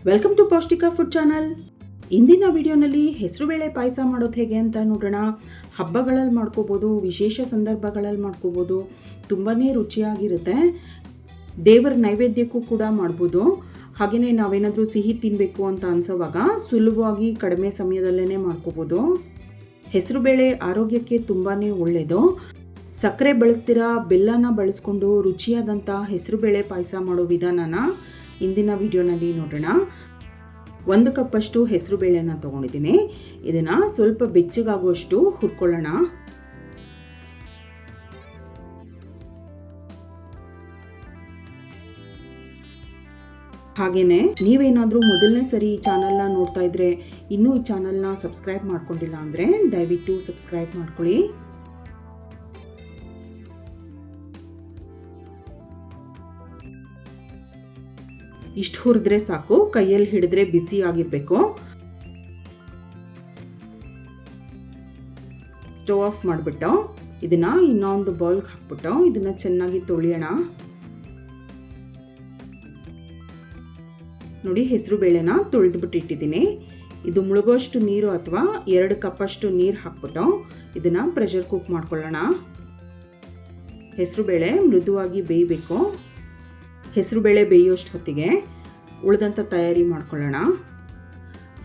Welcome to ಪೌಷ್ಟಿಕ food channel. ಇಂದಿನ ವಿಡಿಯೋನಲ್ಲಿ ಹೆಸರುಬೇಳೆ ಪಾಯಸ ಮಾಡೋದು ಹೇಗೆ ಅಂತ ನೋಡೋಣ. ಹಬ್ಬಗಳಲ್ಲಿ ಮಾಡ್ಕೋಬೋದು, ವಿಶೇಷ ಸಂದರ್ಭಗಳಲ್ಲಿ ಮಾಡ್ಕೋಬೋದು. ತುಂಬಾ ರುಚಿಯಾಗಿರುತ್ತೆ. ದೇವರ ನೈವೇದ್ಯಕ್ಕೂ ಕೂಡ ಮಾಡ್ಬೋದು. ಹಾಗೆಯೇ ನಾವೇನಾದರೂ ಸಿಹಿ ತಿನ್ನಬೇಕು ಅಂತ ಅನಿಸೋವಾಗ ಸುಲಭವಾಗಿ ಕಡಿಮೆ ಸಮಯದಲ್ಲೇ ಮಾಡ್ಕೋಬೋದು. ಹೆಸರುಬೇಳೆ ಆರೋಗ್ಯಕ್ಕೆ ತುಂಬಾ ಒಳ್ಳೆಯದು. ಸಕ್ಕರೆ ಬಳಸ್ತೀರಾ, ಬೆಲ್ಲನ ಬಳಸ್ಕೊಂಡು ರುಚಿಯಾದಂಥ ಹೆಸರುಬೇಳೆ ಪಾಯಸ ಮಾಡೋ ವಿಧಾನನ ಇಂದಿನ ವಿಡಿಯೋನಲ್ಲಿ ನೋಡೋಣ. 1 ಕಪ್ಪಷ್ಟು ಹೆಸರುಬೇಳೆನ ತೊಗೊಂಡಿದ್ದೀನಿ. ಇದನ್ನು ಸ್ವಲ್ಪ ಬೆಚ್ಚಗಾಗುವಷ್ಟು ಹುರ್ಕೊಳ್ಳೋಣ. ಹಾಗೆಯೇ ನೀವೇನಾದರೂ ಮೊದಲನೇ ಸರಿ ಈ ಚಾನಲ್ನ ನೋಡ್ತಾ ಇದ್ರೆ ಇನ್ನೂ ಈ ಚಾನಲ್ನ ಸಬ್ಸ್ಕ್ರೈಬ್ ಮಾಡ್ಕೊಂಡಿಲ್ಲ ಅಂದರೆ ದಯವಿಟ್ಟು ಸಬ್ಸ್ಕ್ರೈಬ್ ಮಾಡ್ಕೊಳ್ಳಿ. ಇಷ್ಟು ಹುರಿದ್ರೆ ಸಾಕು, ಕೈಯಲ್ಲಿ ಹಿಡಿದ್ರೆ ಬಿಸಿ ಆಗಿರಬೇಕು. ಸ್ಟವ್ ಆಫ್ ಮಾಡಿಬಿಟ್ಟು ಇದನ್ನು ಇನ್ನೊಂದು ಬೌಲ್ಗೆ ಹಾಕ್ಬಿಟ್ಟು ಇದನ್ನು ಚೆನ್ನಾಗಿ ತೊಳೆಯೋಣ. ನೋಡಿ, ಹೆಸರು ಬೇಳೆನ ತೊಳೆದ್ಬಿಟ್ಟು ಇಟ್ಟಿದ್ದೀನಿ. ಇದು ಮುಳುಗೋಷ್ಟು ನೀರು ಅಥವಾ 2 ಕಪ್ಪಷ್ಟು ನೀರು ಹಾಕ್ಬಿಟ್ಟು ಇದನ್ನು ಪ್ರೆಷರ್ ಕುಕ್ ಮಾಡ್ಕೊಳ್ಳೋಣ. ಹೆಸರುಬೇಳೆ ಮೃದುವಾಗಿ ಬೇಯಬೇಕು. ಹೆಸರುಬೇಳೆ ಬೇಯೋಷ್ಟು ಹೊತ್ತಿಗೆ ಉಳಿದಂಥ ತಯಾರಿ ಮಾಡ್ಕೊಳ್ಳೋಣ.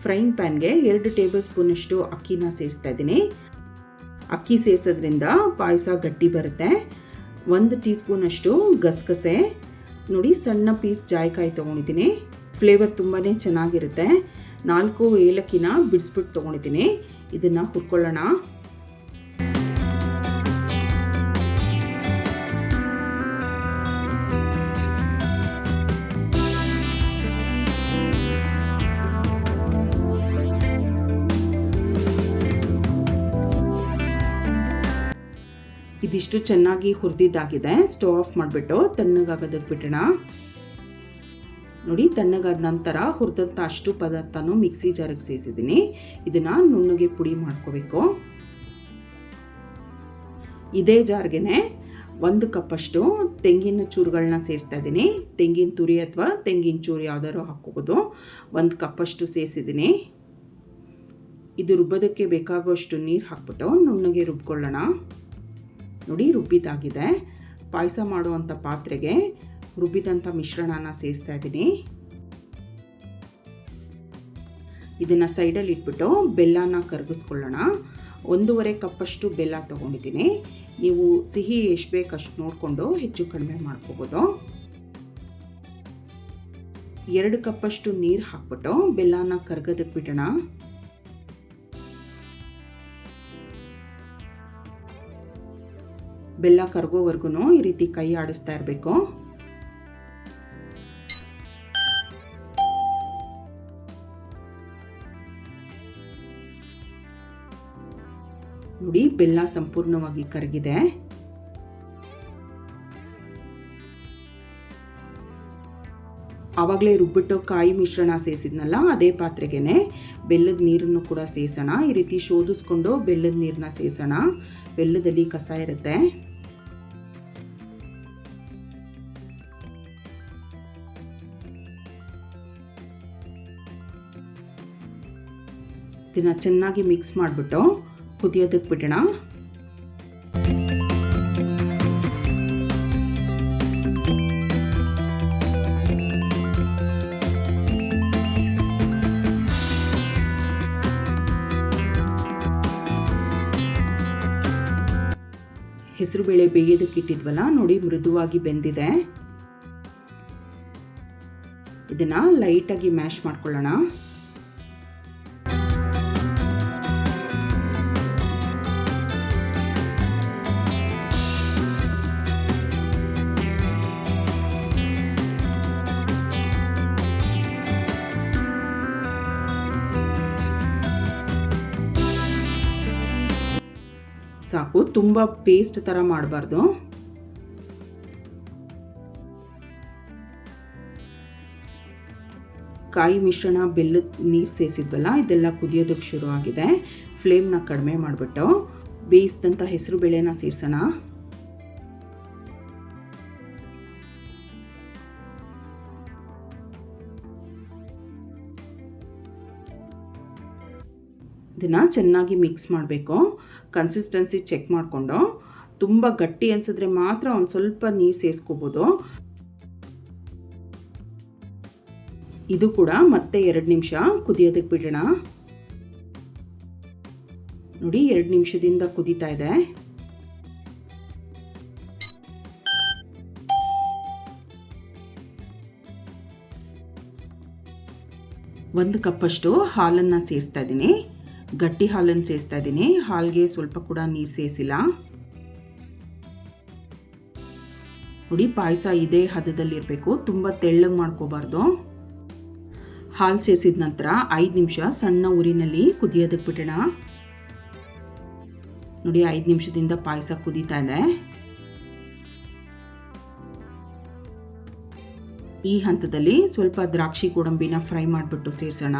ಫ್ರೈಯಿಂಗ್ ಪ್ಯಾನ್ಗೆ 2 ಟೇಬಲ್ ಸ್ಪೂನಷ್ಟು ಅಕ್ಕಿನ ಸೇರಿಸ್ತಾ ಇದ್ದೀನಿ. ಅಕ್ಕಿ ಸೇರಿಸೋದ್ರಿಂದ ಪಾಯಸ ಗಟ್ಟಿ ಬರುತ್ತೆ. 1 ಟೀ ಸ್ಪೂನಷ್ಟು ಗಸಗಸೆ, ನೋಡಿ ಸಣ್ಣ ಪೀಸ್ ಜಾಯಿಕಾಯಿ ತೊಗೊಂಡಿದ್ದೀನಿ. ಫ್ಲೇವರ್ ತುಂಬಾ ಚೆನ್ನಾಗಿರುತ್ತೆ. 4 ಏಲಕ್ಕಿನ ಬಿಡಿಸ್ಬಿಟ್ಟು ತೊಗೊಂಡಿದ್ದೀನಿ. ಇದನ್ನು ಹುರ್ಕೊಳ್ಳೋಣ. ಇದಿಷ್ಟು ಚೆನ್ನಾಗಿ ಹುರಿದಿದ್ದಾಗಿದೆ. ಸ್ಟವ್ ಆಫ್ ಮಾಡಿಬಿಟ್ಟು ತಣ್ಣಗಾಗೋದಕ್ಕೆ ಬಿಡೋಣ. ನೋಡಿ, ತಣ್ಣಗಾದ ನಂತರ ಹುರಿದಂಥ ಅಷ್ಟು ಪದಾರ್ಥನೂ ಮಿಕ್ಸಿ ಜಾರಿಗೆ ಸೇರಿಸಿದ್ದೀನಿ. ಇದನ್ನು ನುಣ್ಣಗೆ ಪುಡಿ ಮಾಡ್ಕೋಬೇಕು. ಇದೇ ಜಾರ್ಗೆ 1 ಕಪ್ಪಷ್ಟು ತೆಂಗಿನ ಚೂರುಗಳನ್ನ ಸೇರಿಸ್ತಾ ಇದ್ದೀನಿ. ತೆಂಗಿನ ತುರಿ ಅಥವಾ ತೆಂಗಿನ ಚೂರು ಯಾವುದಾದ್ರು ಹಾಕ್ಕೋಬೋದು. 1 ಕಪ್ಪಷ್ಟು ಸೇರಿಸಿದ್ದೀನಿ. ಇದು ರುಬ್ಬೋದಕ್ಕೆ ಬೇಕಾಗುವಷ್ಟು ನೀರು ಹಾಕ್ಬಿಟ್ಟು ನುಣ್ಣಗೆ ರುಬ್ಕೊಳ್ಳೋಣ. ನೋಡಿ, ರುಬ್ಬಿದಾಗಿದೆ. ಪಾಯಸ ಮಾಡುವಂಥ ಪಾತ್ರೆಗೆ ರುಬ್ಬಿದಂಥ ಮಿಶ್ರಣನ ಸೇರಿಸ್ತಾ ಇದ್ದೀನಿ. ಇದನ್ನು ಸೈಡಲ್ಲಿ ಇಟ್ಬಿಟ್ಟು ಬೆಲ್ಲನ ಕರಗಿಸ್ಕೊಳ್ಳೋಣ. 1.5 ಕಪ್ಪಷ್ಟು ಬೆಲ್ಲ ತೊಗೊಂಡಿದ್ದೀನಿ. ನೀವು ಸಿಹಿ ಎಷ್ಟು ಬೇಕಷ್ಟು ನೋಡಿಕೊಂಡು ಹೆಚ್ಚು ಕಡಿಮೆ ಮಾಡ್ಕೋಬೋದು. 2 ಕಪ್ಪಷ್ಟು ನೀರು ಹಾಕ್ಬಿಟ್ಟು ಬೆಲ್ಲನ ಕರಗೋದಕ್ಕೆ ಬಿಡೋಣ. ಬೆಲ್ಲ ಕರಗೋವರೆಗೂ ಈ ರೀತಿ ಕೈ ಆಡಿಸ್ತಾ ಇರಬೇಕು. ನೋಡಿ, ಬೆಲ್ಲ ಸಂಪೂರ್ಣವಾಗಿ ಕರಗಿದೆ. ಆವಾಗಲೇ ರುಬ್ಬಿಟ್ಟು ಕಾಯಿ ಮಿಶ್ರಣ ಸೇರಿಸಿದ್ನಲ್ಲ, ಅದೇ ಪಾತ್ರೆಗೆ ಬೆಲ್ಲದ ನೀರನ್ನು ಕೂಡ ಸೇರಿಸೋಣ. ಈ ರೀತಿ ಶೋಧಿಸ್ಕೊಂಡು ಬೆಲ್ಲದ ನೀರನ್ನ ಸೇರಿಸೋಣ. ಬೆಲ್ಲದಲ್ಲಿ ಕಸ ಇರುತ್ತೆ. ಇದನ್ನು ಚೆನ್ನಾಗಿ ಮಿಕ್ಸ್ ಮಾಡಿಬಿಟ್ಟು ಕುದಿಯೋದಕ್ಕೆ ಬಿಡೋಣ. ಹೆಸರುಬೇಳೆ ಬೇಯೋದಕ್ಕೆ ಇಟ್ಟಿದ್ವಲ್ಲ, ನೋಡಿ ಮೃದುವಾಗಿ ಬೆಂದಿದೆ. ಇದನ್ನು ಲೈಟಾಗಿ ಮ್ಯಾಶ್ ಮಾಡ್ಕೊಳ್ಳೋಣ. ಸಾಕು, ತುಂಬ ಪೇಸ್ಟ್ ಥರ ಮಾಡಬಾರ್ದು. ಕಾಯಿ ಮಿಶ್ರಣ, ಬೆಲ್ಲದ ನೀರು ಸೇರಿಸಿದ್ವಲ್ಲ, ಇದೆಲ್ಲ ಕುದಿಯೋದಕ್ಕೆ ಶುರು ಆಗಿದೆ. ಫ್ಲೇಮ್ನ ಕಡಿಮೆ ಮಾಡಿಬಿಟ್ಟು ಬೇಯಿಸಿದಂಥ ಹೆಸರು ಬೇಳೆನ ಸೇರಿಸೋಣ. ಇದನ್ನು ಚೆನ್ನಾಗಿ ಮಿಕ್ಸ್ ಮಾಡಬೇಕು. ಕನ್ಸಿಸ್ಟೆನ್ಸಿ ಚೆಕ್ ಮಾಡಿಕೊಂಡು ತುಂಬ ಗಟ್ಟಿ ಅನಿಸಿದ್ರೆ ಮಾತ್ರ ಒಂದು ಸ್ವಲ್ಪ ನೀರು ಸೇರಿಸ್ಕೋಬೋದು. ಇದು ಕೂಡ ಮತ್ತೆ 2 ನಿಮಿಷ ಕುದಿಯೋದಕ್ಕೆ ಬಿಡೋಣ. ನೋಡಿ 2 ನಿಮಿಷದಿಂದ ಕುದೀತಾ ಇದೆ. ಒಂದು ಕಪ್ಪಷ್ಟು ಹಾಲನ್ನು ಸೇರಿಸ್ತಾ ಇದ್ದೀನಿ. ಗಟ್ಟಿ ಹಾಲನ್ನು ಸೇರಿಸ್ತಾ ಇದ್ದೀನಿ. ಹಾಲಿಗೆ ಸ್ವಲ್ಪ ಕೂಡ ನೀರು ಸೇರಿಸಿಲ್ಲ. ನೋಡಿ ಪಾಯಸ ಇದೇ ಹದದಲ್ಲಿರಬೇಕು, ತುಂಬ ತೆಳ್ಳಗೆ ಮಾಡ್ಕೋಬಾರ್ದು. ಹಾಲು ಸೇರಿಸಿದ ನಂತರ 5 ನಿಮಿಷ ಸಣ್ಣ ಉರಿನಲ್ಲಿ ಕುದಿಯೋದಕ್ಕೆ ಬಿಡೋಣ. ನೋಡಿ 5 ನಿಮಿಷದಿಂದ ಪಾಯಸ ಕುದೀತಾ ಇದೆ. ಈ ಹಂತದಲ್ಲಿ ಸ್ವಲ್ಪ ದ್ರಾಕ್ಷಿ ಗೋಡಂಬಿನ ಫ್ರೈ ಮಾಡಿಬಿಟ್ಟು ಸೇರಿಸೋಣ.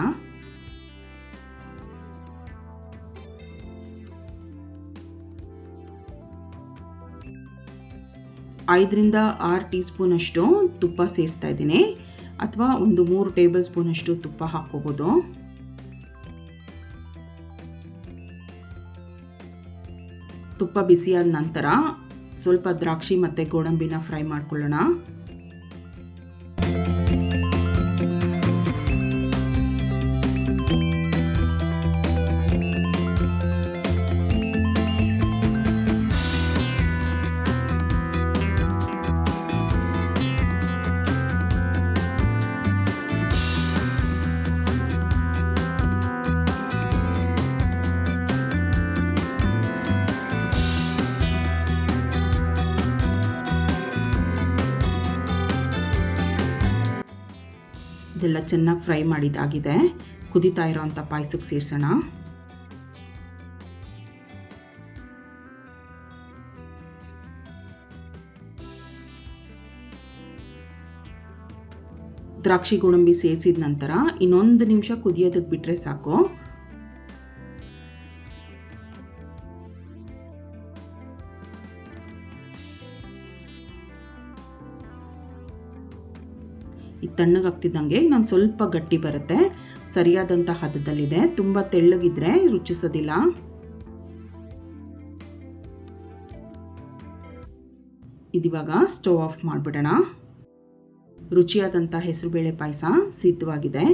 ಐದರಿಂದ 6 ಟೀ ಸ್ಪೂನ್ ಅಷ್ಟು ತುಪ್ಪ ಸೇರಿಸ್ತಾ ಇದ್ದೀನಿ, ಅಥವಾ ಒಂದು 3 ಟೇಬಲ್ ಸ್ಪೂನ್ ಅಷ್ಟು ತುಪ್ಪ ಹಾಕೋಬೋದು. ತುಪ್ಪ ಬಿಸಿಯಾದ ನಂತರ ಸ್ವಲ್ಪ ದ್ರಾಕ್ಷಿ ಮತ್ತು ಗೋಡಂಬಿನ ಫ್ರೈ ಮಾಡ್ಕೊಳ್ಳೋಣ. ಇದೆಲ್ಲ ಚೆನ್ನಾಗಿ ಫ್ರೈ ಮಾಡಿದ್ದಾಗಿದೆ. ಕುದೀತಾ ಇರೋವಂಥ ಪಾಯಸಕ್ಕೆ ಸೇರಿಸೋಣ. ದ್ರಾಕ್ಷಿ ಗೋಡಂಬಿ ಸೇರಿಸಿದ ನಂತರ ಇನ್ನೊಂದು ನಿಮಿಷ ಕುದಿಯೋದಕ್ಕೆ ಬಿಟ್ಟರೆ ಸಾಕು. ಈ ತಣ್ಣಗಾಗ್ತಿದ್ದಂಗೆ ನಾನು ಸ್ವಲ್ಪ ಗಟ್ಟಿ ಬರುತ್ತೆ. ಸರಿಯಾದಂಥ ಹದದಲ್ಲಿದೆ. ತುಂಬ ತೆಳ್ಳಗಿದ್ರೆ ರುಚಿಸೋದಿಲ್ಲ. ಇದಿವಾಗ ಸ್ಟವ್ ಆಫ್ ಮಾಡಿಬಿಡೋಣ. ರುಚಿಯಾದಂಥ ಹೆಸರುಬೇಳೆ ಪಾಯಸ ಸಿದ್ಧವಾಗಿದೆ.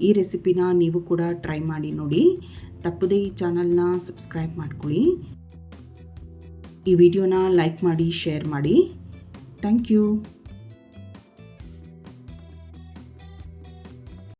ಈ ರೆಸಿಪಿನ ನೀವು ಕೂಡ ಟ್ರೈ ಮಾಡಿ ನೋಡಿ. ತಪ್ಪದೇ ಈ ಚಾನಲ್ನ ಸಬ್ಸ್ಕ್ರೈಬ್ ಮಾಡ್ಕೊಳ್ಳಿ. ಈ ವಿಡಿಯೋನ ಲೈಕ್ ಮಾಡಿ, ಶೇರ್ ಮಾಡಿ. Thank you.